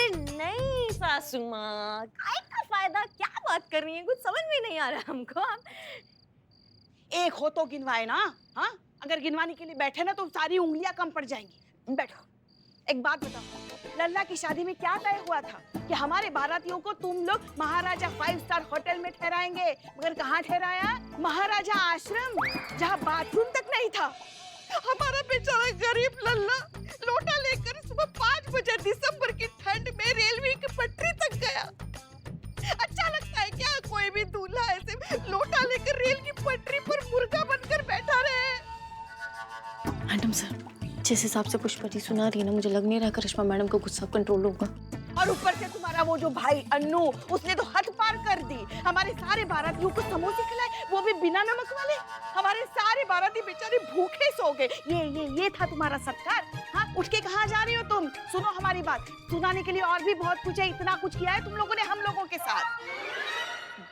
अरे नहीं सासू माँ, काय का फायदा, क्या बात कर रही है, कुछ समझ में नहीं आ रहा हमको। आप एक हो तो गिनवाए ना। हाँ, अगर गिनवाने के लिए बैठे ना तो सारी उंगलियां कम पड़ जाएंगी। बैठो। एक बात बताओ, लल्ला की शादी में क्या तय हुआ था कि हमारे बारातियों को तुम लोग महाराजा 5 स्टार होटल में ठहराएंगे, मगर कहाँ ठहराया? महाराजा आश्रम, जहाँ बाथरूम तक नहीं था। हमारा बेचारा गरीब लल्ला लोटा लेकर सुबह 5 बजे दिसंबर की ठंड में रेलवे की पटरी तक गया। अच्छा लगता है क्या कोई भी दूल्हा ऐसे लोटा लेकर रेल की पटरी पर मुर्गा बनकर बैठा रहे? मैडम सर, जिस हिसाब से पुष्पा जी सुना रही है ना, मुझे लग नहीं रहा करिश्मा मैडम को गुस्सा कंट्रोल होगा। और ऊपर से तुम्हारा वो जो भाई अन्नू, उसने तो हद पार कर दी। हमारे सारे बारातियों को समोसे खिलाए, वो भी बिना नमक वाले। हमारे सारे बाराती बेचारे भूखे सो गए। ये था तुम्हारा सत्कार? हाँ, उठ के कहाँ जा रही हो तुम? सुनो हमारी बात, सुनाने के लिए और भी बहुत कुछ है। इतना कुछ किया है तुम लोगों ने हम लोगों के साथ।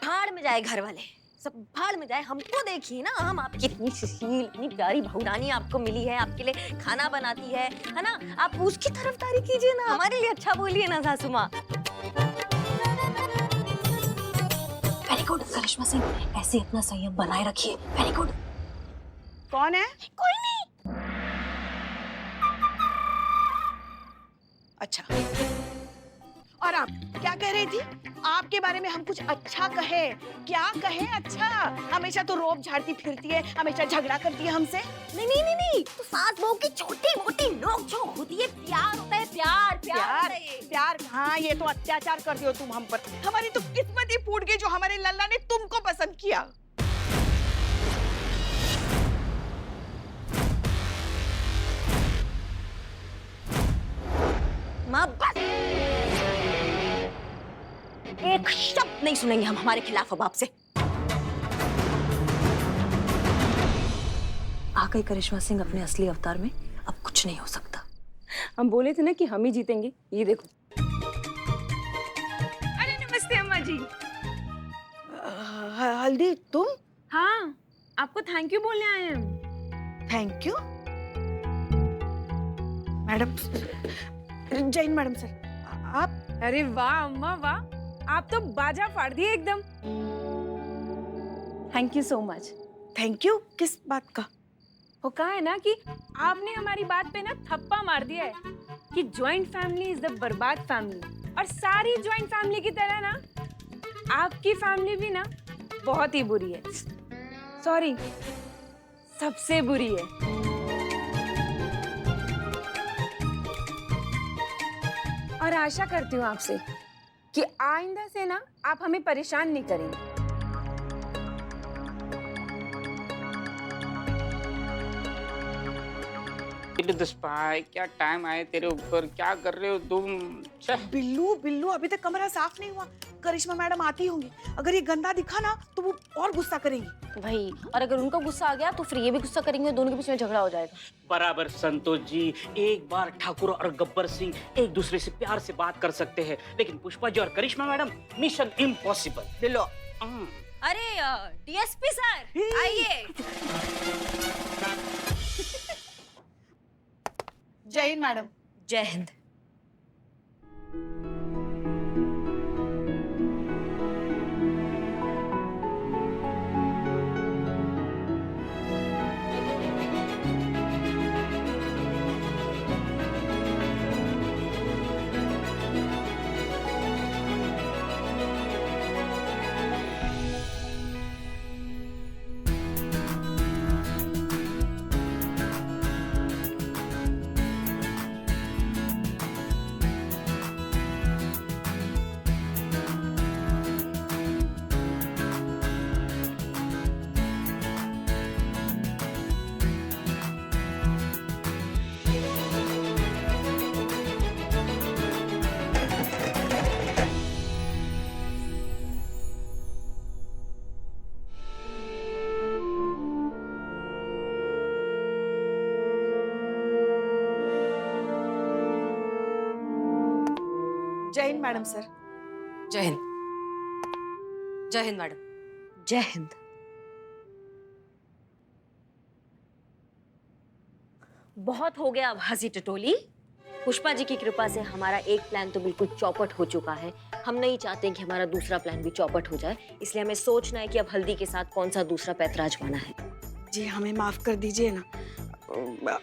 भाड़ में जाए घर वाले, सब भाड़ में जाए। हमको देखिए ना, हम आपकी इतनी सुशील, इतनी प्यारी बहुरानी आपको मिली है, आपके लिए खाना बनाती है ना? आप उसकी तरफदारी कीजिए ना, हमारे लिए अच्छा बोलिए ना सासू माँ। वेरी गुड करिश्मा सिंह, ऐसे अपना संयम बनाए रखिए। Very good. कौन है? कोई नहीं। अच्छा, और आप क्या कह रही थी? आपके बारे में हम कुछ अच्छा कहे? क्या कहे अच्छा? हमेशा तो रोब झाड़ती फिरती है, हमेशा झगड़ा करती है हमसे। नहीं, तो सास बहू की छोटी मोटी नोक झोंक होती है, प्यार होता है, प्यार प्यार प्यार हाँ, ये तो अत्याचार कर दियो तुम हम पर। हमारी तो किस्मत ही फूट गई जो हमारे लल्ला ने तुमको पसंद किया। माँ बस, एक शब्द नहीं सुनेंगे हम हमारे खिलाफ अब आपसे। आ गई करिश्मा सिंह अपने असली अवतार में, अब कुछ नहीं हो सकता। हम बोले थे ना कि हम ही जीतेंगे, ये देखो। अरे नमस्ते अम्मा जी। हल्दी तुम? हाँ, आपको थैंक यू बोलने आए हैं हम। Thank you madam. Jain madam sir, आप? अरे वाह अम्मा वाह, आप तो बाजा फाड़ दिए एकदम। Thank you so much. Thank you किस बात का? वो कहा है ना कि आपने हमारी बात पे ना थप्पा मार दिया है कि जॉइंट फैमिली इज द बर्बाद फैमिली, और सारी जॉइंट फैमिली की तरह ना आपकी फैमिली भी ना बहुत ही बुरी है। सॉरी, सबसे बुरी है। और आशा करती हूँ आपसे कि आइंदा से ना आप हमें परेशान नहीं करेंगे। द स्पाई, क्या टाइम आए तेरे ऊपर, क्या कर रहे हो तुम? बिल्लू अभी तक कमरा साफ नहीं हुआ। करिश्मा मैडम आती होंगी, अगर ये गंदा दिखा ना तो वो और गुस्सा करेंगी। भाई, और अगर उनको गुस्सा आ गया तो फिर ये भी गुस्सा करेंगे, दोनों के बीच में झगड़ा हो जाएगा। बराबर संतोष जी, एक बार ठाकुर और गब्बर सिंह एक दूसरे से प्यार से बात कर सकते हैं, लेकिन पुष्पा जी और करिश्मा मैडम मिशन इम्पॉसिबल। बिल्लो। अरे डीएसपी सर आइए। जैन मैडम। जय हिंद। जय हिंद मैडम सर। जय हिंद। जय हिंद मैडम। जय हिंद। बहुत हो गया अब हंसी टटोली, पुष्पा जी की कृपा से हमारा एक प्लान तो बिल्कुल चौपट हो चुका है। हम नहीं चाहते कि हमारा दूसरा प्लान भी चौपट हो जाए, इसलिए हमें सोचना है कि अब हल्दी के साथ कौन सा दूसरा पैतरा आजमाना है। जी हमें माफ कर दीजिए ना,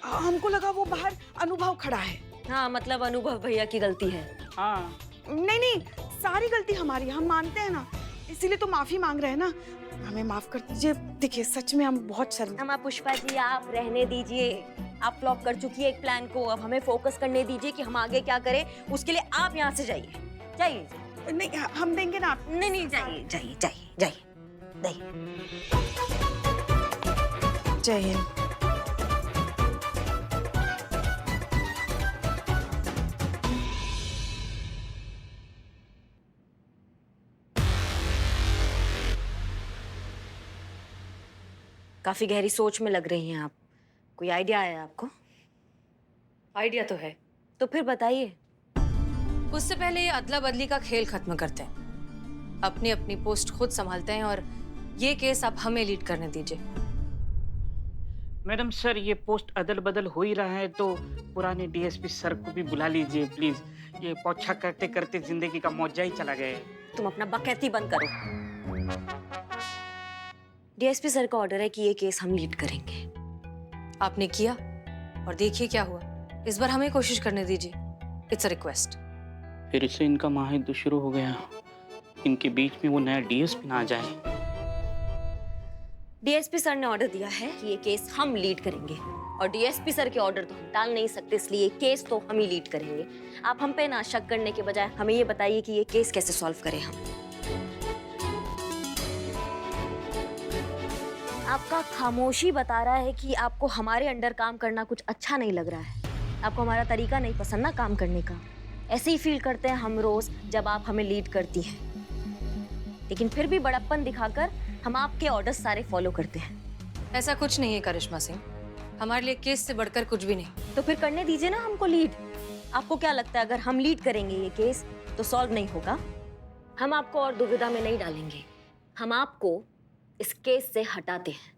हमको लगा वो बाहर अनुभव खड़ा है। हाँ, मतलब अनुभव भैया की गलती है। हाँ, नहीं नहीं, सारी गलती हमारी है, हम मानते हैं ना, इसीलिए तो माफी मांग रहे हैं ना। हमें माफ कर दीजिए। देखिए सच में हम बहुत शर्मिंदा। हम पुष्पा जी आप रहने दीजिए, आप फ्लॉप कर चुकी है एक प्लान को, अब हमें फोकस करने दीजिए कि हम आगे क्या करें। उसके लिए आप यहाँ से जाइए, जाइए। नहीं हम देंगे ना। नहीं नहीं, जाइए जाइए जाइए जाइए जाइए। जय हिंद। काफी गहरी सोच में लग रही हैं आप। कोई आइडिया आया आपको? आइडिया तो है। तो फिर बताइए। उससे पहले ये अदला बदली का खेल खत्म करते हैं, अपनी अपनी पोस्ट खुद संभालते हैं और ये केस आप हमें लीड करने दीजिए। मैडम सर, ये पोस्ट अदल बदल हो ही रहा है तो पुराने डीएसपी सर को भी बुला लीजिए प्लीज। ये पोछा करते करते जिंदगी का मौजा ही चला गया है। तुम अपना बकैती बंद करो। डीएसपी सर का ऑर्डर है कि ये केस हम लीड करेंगे। आपने किया और देखिए क्या हुआ। इस बार हमें कोशिश करने दीजिए। It's a request. फिर से इनका माहिर शुरू हो गया। इनके बीच में वो नया डीएसपी ना आ जाए। डीएसपी सर ने ऑर्डर दिया है कि ये केस हम लीड करेंगे, और डीएसपी सर के ऑर्डर तो हम टाल नहीं सकते, इसलिए ये केस तो हम ही लीड करेंगे। आप हम पे ना शक करने के बजाय हमें ये बताइए कि ये केस कैसे सॉल्व करें हम। आपका खामोशी बता रहा है कि आपको हमारे अंडर काम करना कुछ अच्छा नहीं लग रहा है। आपको हमारा तरीका नहीं पसंद ना काम करने का। ऐसे ही फील करते हैं हम रोज जब आप हमें लीड करती हैं, लेकिन फिर भी बड़प्पन दिखाकर हम आपके ऑर्डर्स सारे फॉलो करते हैं। ऐसा कुछ नहीं है करिश्मा सिंह, हमारे लिए केस से बढ़कर कुछ भी नहीं। तो फिर करने दीजिए ना हमको लीड। आपको क्या लगता है अगर हम लीड करेंगे ये केस तो सॉल्व नहीं होगा? हम आपको और दुविधा में नहीं डालेंगे, हम आपको इस केस से हटाते हैं।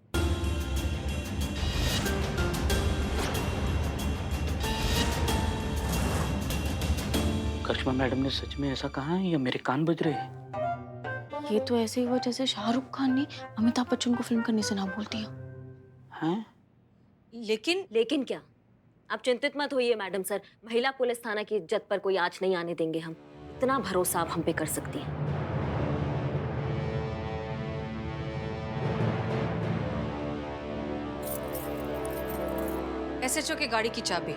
करिश्मा मैडम ने सच में ऐसा कहा है या मेरे कान बज रहे हैं? ये तो ऐसे ही हुआ जैसे शाहरुख खान ने अमिताभ बच्चन को फिल्म करने से ना बोल दिया। हैं? लेकिन क्या? आप चिंतित मत होइए मैडम सर, महिला पुलिस थाना की इज्जत पर कोई आंच नहीं आने देंगे हम। इतना भरोसा आप हम पे कर सकती हैं। एसएचओ की गाड़ी की चाबी,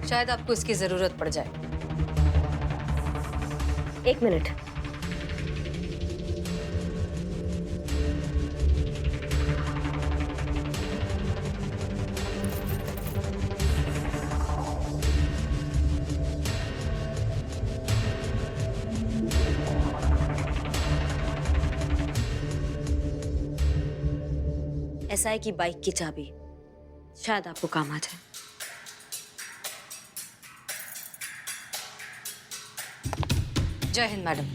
शायद आपको इसकी जरूरत पड़ जाए। एक मिनट। एसआई की बाइक की चाबी, शायद आपको काम आ जाए। जय हिंद मैडम।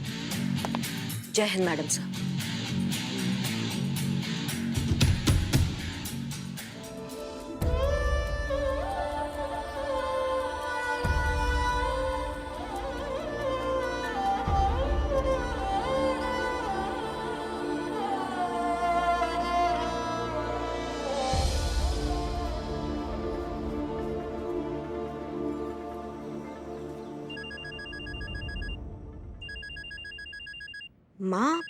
जय हिंद मैडम साहब। माँ,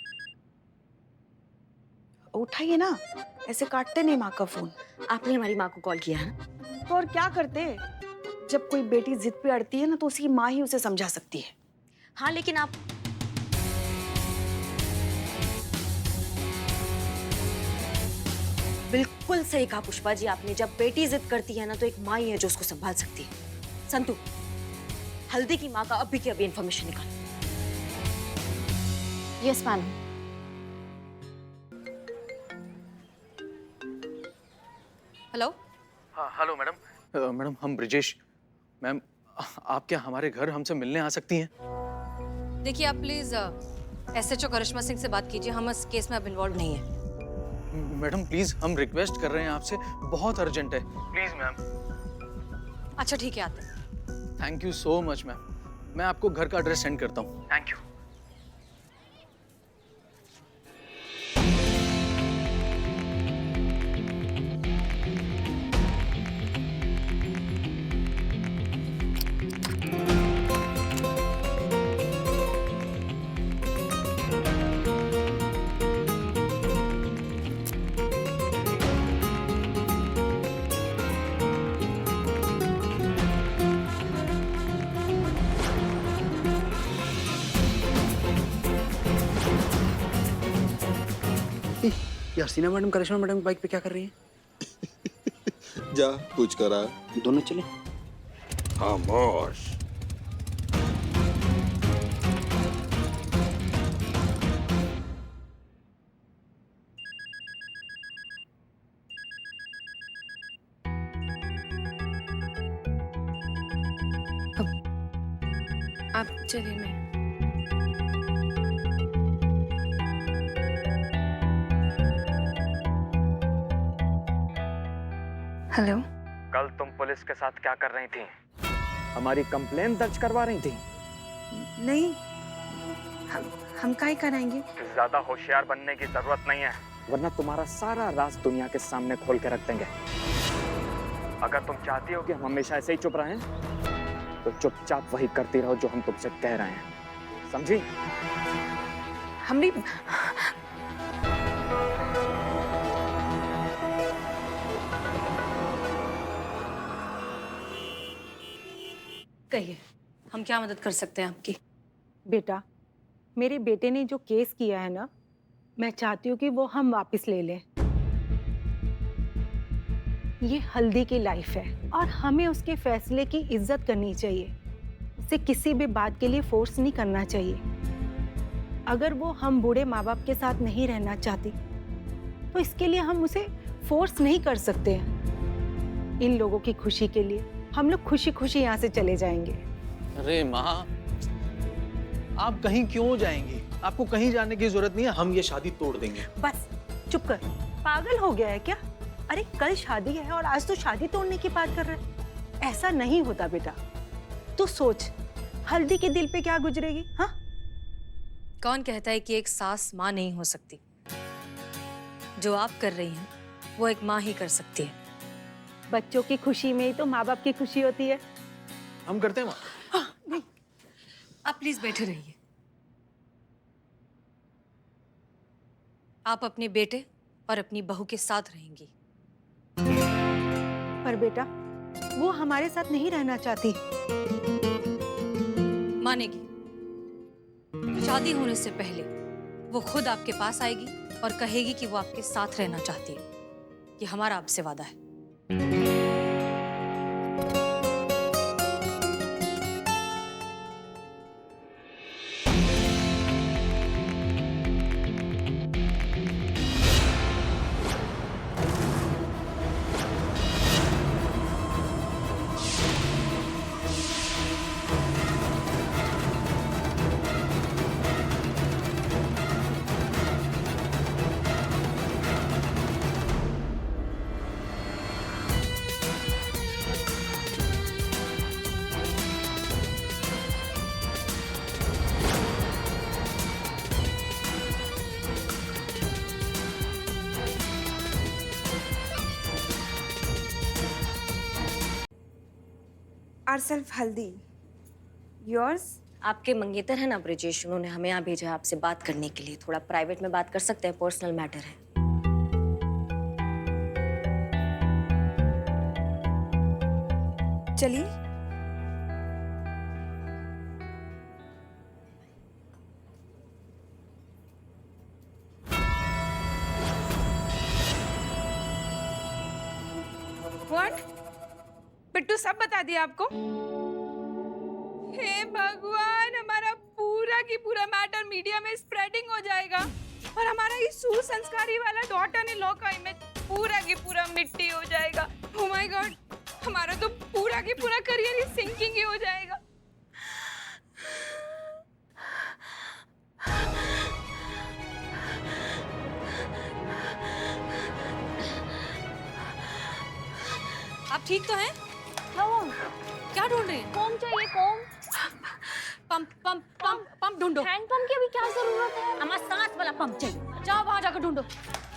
उठाइए ना, ऐसे काटते नहीं माँ का फोन। आपने हमारी माँ को कॉल किया है ना? तो और क्या करते? जब कोई बेटी जिद पे अड़ती है ना तो उसकी माँ ही उसे समझा सकती है। हाँ, लेकिन आप बिल्कुल सही कहा पुष्पा जी आपने। जब बेटी जिद करती है ना तो एक माँ ही है जो उसको संभाल सकती है। संतू, हल्दी की माँ का अभी की अभी इंफॉर्मेशन निकालो। Yes ma'am. हेलो। हाँ हेलो मैडम। मैडम हम ब्रिजेश। मैम आप क्या हमारे घर हमसे मिलने आ सकती हैं? देखिए आप प्लीज एसएचओ करिश्मा सिंह से बात कीजिए, हम इस केस में अब इन्वॉल्व नहीं है। मैडम प्लीज हम रिक्वेस्ट कर रहे हैं आपसे, बहुत अर्जेंट है, प्लीज मैम। अच्छा ठीक है, आते हैं। Thank you so much ma'am, मैं आपको घर का एड्रेस सेंड करता हूँ। Thank you. यार सीना मैडम करिश्मा मैडम बाइक पे क्या कर रही हैं? जा पूछ कर आ। दोनों चले। खामोश। आप चलिए, मैं हेलो। कल तुम पुलिस के साथ क्या कर रही थी? हमारी कंप्लेन दर्ज करवा रही थी? नहीं, हम काहे कराएंगे? ज्यादा होशियार बनने की जरूरत नहीं है, वरना तुम्हारा सारा राज दुनिया के सामने खोल के रख देंगे। अगर तुम चाहती हो कि हम हमेशा ऐसे ही चुप रहें, तो चुपचाप वही करती रहो जो हम तुमसे कह रहे हैं, समझी? हमने कहिए, हम क्या मदद कर सकते हैं आपकी? बेटा, मेरे बेटे ने जो केस किया है ना, मैं चाहती हूँ कि वो हम वापस ले लें। ये हल्दी की लाइफ है और हमें उसके फैसले की इज्जत करनी चाहिए। उसे किसी भी बात के लिए फोर्स नहीं करना चाहिए। अगर वो हम बूढ़े माँ बाप के साथ नहीं रहना चाहती, तो इसके लिए हम उसे फोर्स नहीं कर सकते हैं। इन लोगों की खुशी के लिए हम लोग खुशी खुशी यहाँ से चले जाएंगे। अरे माँ, आप कहीं क्यों जाएंगी? आपको कहीं जाने की जरूरत नहीं है, हम ये शादी तोड़ देंगे। बस चुप कर, पागल हो गया है क्या? अरे कल शादी है और आज तो शादी तोड़ने की बात कर रहे हैं। ऐसा नहीं होता बेटा। तू सोच, हल्दी के दिल पे क्या गुजरेगी? हाँ, कौन कहता है कि एक सास माँ नहीं हो सकती? जो आप कर रही हैं, वो एक माँ ही कर सकती है। बच्चों की खुशी में ही तो माँ बाप की खुशी होती है। हम करते हैं माँ। नहीं, आप प्लीज बैठे रहिए। आप अपने बेटे और अपनी बहू के साथ रहेंगी। पर बेटा, वो हमारे साथ नहीं रहना चाहती। मानेगी। शादी होने से पहले वो खुद आपके पास आएगी और कहेगी कि वो आपके साथ रहना चाहती है। ये हमारा आपसे वादा है। ourselves हल्दी, yours? आपके मंगेतर है ना ब्रिजेश, उन्होंने हमें यहाँ भेजा है आपसे बात करने के लिए। थोड़ा प्राइवेट में बात कर सकते हैं, पर्सनल मैटर है। चलिए। What? पिट्टू सब बता दिया आपको? हे भगवान, हमारा पूरा की पूरा मैटर मीडिया में स्प्रेडिंग हो जाएगा और हमारा ये सुसंस्कारी वाला डॉटर इन लॉ का इमेज पूरा की पूरा मिट्टी हो जाएगा। ओह माय गॉड, हमारा तो पूरा की पूरा करियर ही सिंकिंग ही हो जाएगा। आप ठीक तो हैं? क्या हुआ? क्या ढूंढ रही हैं? कॉम चाहिए, com. Pump pump pump pump ढूंढो। हैंड पंप की अभी क्या जरूरत है? हमारा सांस वाला पंप चाहिए। जाओ वहां जाकर ढूंढो।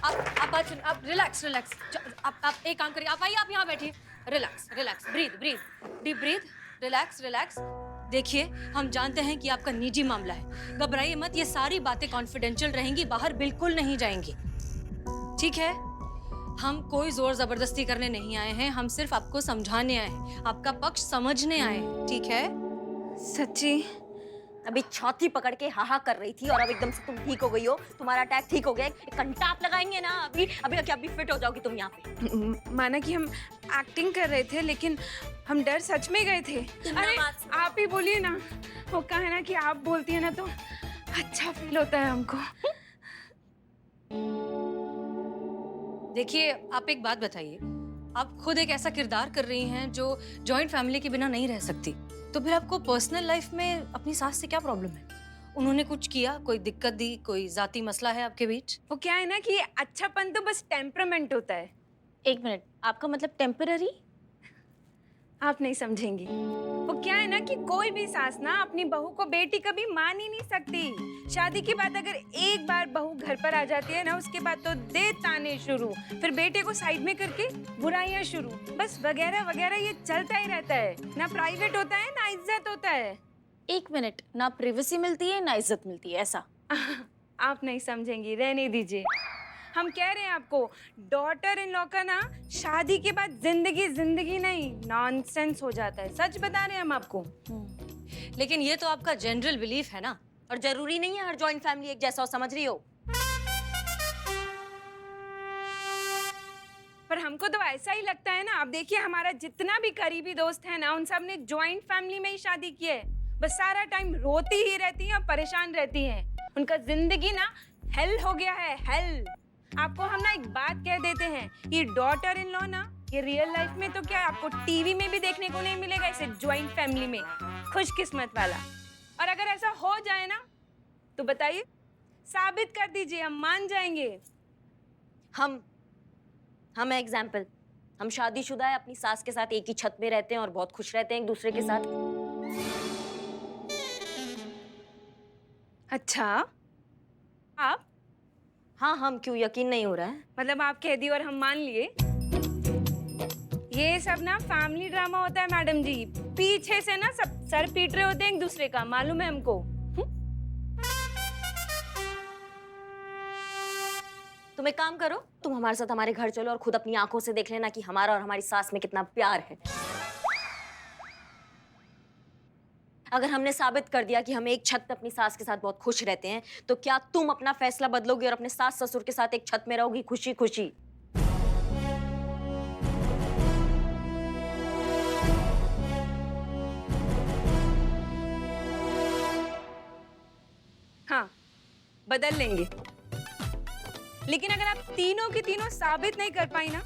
आप बात सुन, आप रिलैक्स रिलैक्स। आप एक काम करिए, आप आइए, आप यहाँ बैठिए। Relax relax, breathe breathe, deep breath, relax relax. देखिए, हम जानते हैं कि आपका निजी मामला है, घबराइए मत, ये सारी बातें कॉन्फिडेंशियल रहेंगी, बाहर बिल्कुल नहीं जाएंगी, ठीक है? हम कोई जोर जबरदस्ती करने नहीं आए हैं, हम सिर्फ आपको समझाने आए हैं, आपका पक्ष समझने आए हैं, ठीक है? सच्ची? अभी छाती पकड़ के हाहा कर रही थी और अब एकदम से तुम ठीक हो गई हो, तुम्हारा अटैक ठीक हो गया। एक घंटा आप लगाएंगे ना, अभी अभी अभी फिट हो जाओगी तुम यहाँ पे। माना कि हम एक्टिंग कर रहे थे, लेकिन हम डर सच में गए थे। अरे आप ही बोलिए ना, वो कहा है ना कि आप बोलती है ना तो अच्छा फील होता है हमको। देखिए, आप एक बात बताइए, आप खुद एक ऐसा किरदार कर रही हैं जो जॉइंट फैमिली के बिना नहीं रह सकती, तो फिर आपको पर्सनल लाइफ में अपनी सास से क्या प्रॉब्लम है? उन्होंने कुछ किया, कोई दिक्कत दी, कोई जाती मसला है आपके बीच? वो क्या है ना कि अच्छापन तो बस टेम्परामेंट होता है। एक मिनट, आपका मतलब टेम्पररी? आप नहीं समझेंगी। वो क्या है ना कि कोई भी सास ना अपनी बहू को बेटी कभी मान ही नहीं सकती। शादी के बाद अगर एक बार बहू घर पर आ जाती है ना, उसके बाद तो दे ताने शुरू, फिर बेटे को साइड में करके बुराइयां शुरू, बस वगैरह वगैरह ये चलता ही रहता है। ना प्राइवेट होता है ना इज्जत होता है। एक मिनट, ना प्राइवेसी मिलती है ना इज्जत मिलती है, ऐसा? आप नहीं समझेंगी, रहने दीजिए। हम कह रहे हैं आपको, डॉटर इन लॉ का ना शादी के बाद जिंदगी जिंदगी नहीं, नॉनसेंस हो जाता है। सच बता रहे हैं हम आपको। लेकिन ये तो आपका जनरल बिलीफ है ना। और जरूरी नहीं है हर जॉइंट फैमिली एक जैसा हो, समझ रही हो? पर हमको तो ऐसा ही लगता है ना। आप देखिए, हमारा जितना भी करीबी दोस्त है ना, उन सब ने जॉइंट फैमिली में ही शादी की है। बस सारा टाइम रोती ही रहती हैं और परेशान रहती हैं। उनका जिंदगी ना हेल हो गया है, हेल। आपको हम ना एक बात कह देते हैं, ये डॉटर इन लॉ ना, ये रियल लाइफ में तो क्या आपको टीवी में भी देखने को नहीं मिलेगा इसे जॉइंट फैमिली में। खुशकिस्मत वाला। और अगर ऐसा हो जाए ना तो बताइए, साबित कर दीजिए, हम मान जाएंगे। हम एग्जाम्पल, हम शादीशुदा है, अपनी सास के साथ एक ही छत में रहते हैं और बहुत खुश रहते हैं एक दूसरे के साथ। अच्छा, आप? हाँ, हम क्यों, यकीन नहीं हो रहा है? मतलब आप कह दी और हम मान लिए? ये सब ना फैमिली ड्रामा होता है मैडम जी। पीछे से ना सब सर पीट रहे होते हैं एक दूसरे का, मालूम है हमको। तुम एक काम करो, तुम हमारे साथ हमारे घर चलो और खुद अपनी आंखों से देख लेना कि हमारा और हमारी सास में कितना प्यार है। अगर हमने साबित कर दिया कि हम एक छत पे अपनी सास के साथ बहुत खुश रहते हैं, तो क्या तुम अपना फैसला बदलोगी और अपने सास ससुर के साथ एक छत में रहोगी खुशी खुशी? हाँ, बदल लेंगे। लेकिन अगर आप तीनों की तीनों साबित नहीं कर पाई ना,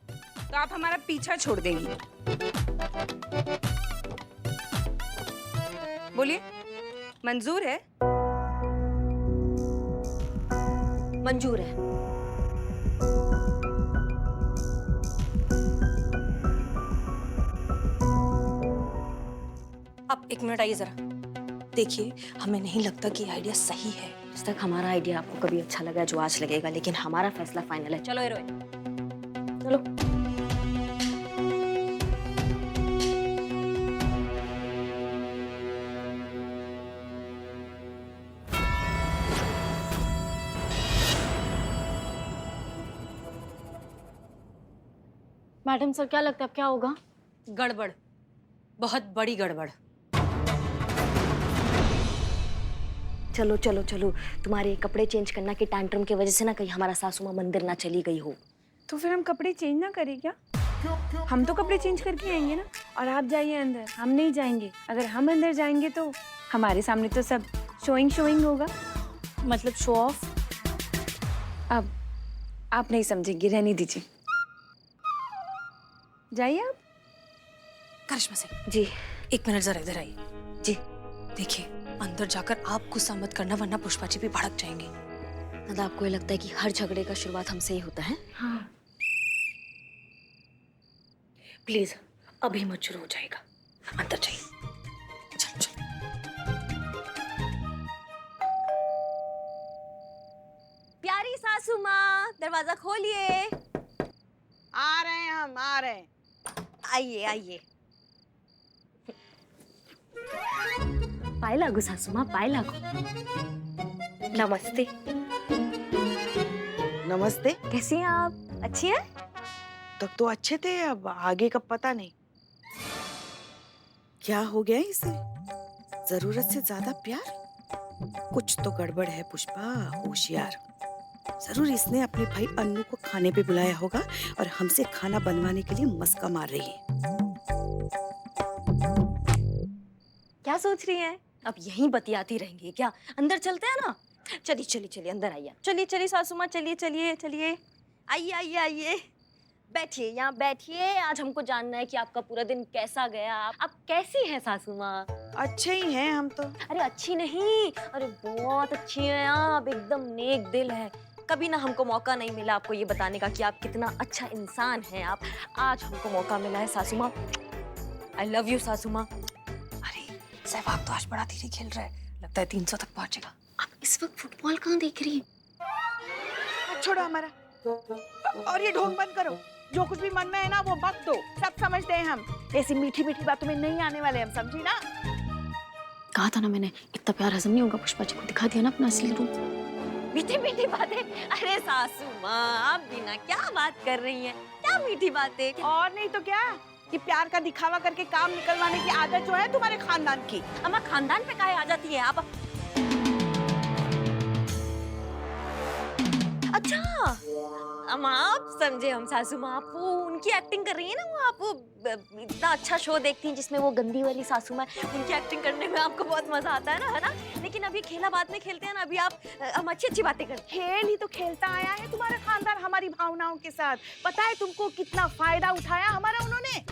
तो आप हमारा पीछा छोड़ देंगी। बोलिए, मंजूर है? मंजूर है। आप एक मिनट आइए जरा। देखिए, हमें नहीं लगता कि आइडिया सही है। आज तक हमारा आइडिया आपको कभी अच्छा लगा जो आज लगेगा, लेकिन हमारा फैसला फाइनल है। चलो हीरोइन, चलो। मैडम सर, क्या लगता है अब क्या होगा? गड़बड़, बहुत बड़ी गड़बड़। चलो चलो चलो, तुम्हारे कपड़े चेंज करना की टैंट्रम की वजह से ना कहीं हमारा सासू माँ मंदिर ना चली गई हो। तो फिर हम कपड़े चेंज ना करें क्या? हम तो कपड़े चेंज करके आएंगे ना, और आप जाइए अंदर, हम नहीं जाएंगे। अगर हम अंदर जाएंगे तो हमारे सामने तो सब शोइंग होगा। मतलब शो ऑफ? अब आप नहीं समझेंगे, रहने दीजिए। जाइए आप। करिश्मा सिंह जी, एक मिनट जरा इधर आइए। जी। देखिए, अंदर जाकर आप गुस्सा मत करना, वरना पुष्पा जी भी भड़क जाएंगी। मतलब आपको ये लगता है कि हर झगड़े का शुरुआत हमसे ही होता है? हाँ। प्लीज अभी मत शुरू हो जाएगा, अंदर जाइए। चल चल। प्यारी सासू माँ, दरवाजा खोलिए। आ रहे हैं हम, आ रहे हैं। आइए आइए। पाय लागू सासू माँ, पाय लागू। नमस्ते। नमस्ते। कैसी हैं आप? अच्छी हैं? तब तो अच्छे थे, अब आगे का पता नहीं। क्या हो गया इसे? जरूरत से ज्यादा प्यार? कुछ तो गड़बड़ है पुष्पा, होशियार। जरूर इसने अपने भाई अन्नू को खाने पे बुलाया होगा और हमसे खाना बनवाने के लिए मस्का मार रही है। क्या सोच रही हैं? अब यहीं बतियाती रहेंगी क्या? अंदर चलते हैं ना? चलिए चलिए चलिए, अंदर आइए। चलिए चलिए सासू माँ, चलिए चलिए चलिए। आइए आइए आइए, बैठिए, यहाँ बैठिए। आज हमको जानना है कि आपका पूरा दिन कैसा गया। आप कैसी हैं सासू माँ? अच्छे ही हैं हम तो। अरे अच्छी नहीं, अरे बहुत अच्छी हैं आप, एकदम नेक दिल है। कभी ना हमको मौका नहीं मिला आपको ये बताने का कि आप कितना अच्छा इंसान हैं आप। आज हमको मौका मिला है सासू माँ। आई लव यू सासू माँ। अरे सहवाग तो आज बड़ा धीरे खेल रहा है, लगता है 300 तक पहुंचेगा। आप इस वक्त फुटबॉल कहाँ देख रही हैं? अब छोड़ो हमारा, और ये ढोंग बंद करो। जो कुछ भी मन में है ना वो बक दो, सब समझते हैं हम। ऐसी मीठी मीठी बातों में नहीं आने वाले हम, समझी ना? कहा था ना मैंने, इतना प्यार हजम नहीं होगा। पुष्पा जी को दिखा दिया ना अपना असली रूप। मीठी मीठी बातें? अरे सासू माँ, आप भी ना क्या बात कर रही हैं? क्या मीठी बातें? और नहीं तो क्या, कि प्यार का दिखावा करके काम निकलवाने की आदत जो है तुम्हारे खानदान की। अम्मा खानदान पे काहे आ जाती है आप? अच्छा अम्मा, आप समझे हम सासू माँ। आप वो उनकी एक्टिंग कर रही है ना, वो आप वो इतना अच्छा शो देखती हैं जिसमें वो गंदी वाली सासू माँ, उनकी एक्टिंग करने में आपको बहुत मजा आता है ना? लेकिन अभी खेला बाद में खेलते हैं ना, अभी आप हम अच्छी अच्छी बातें करते हैं। खेल ही तो खेलता आया है तुम्हारा खानदान हमारी भावनाओं के साथ। पता है तुमको कितना फायदा उठाया हमारा उन्होंने?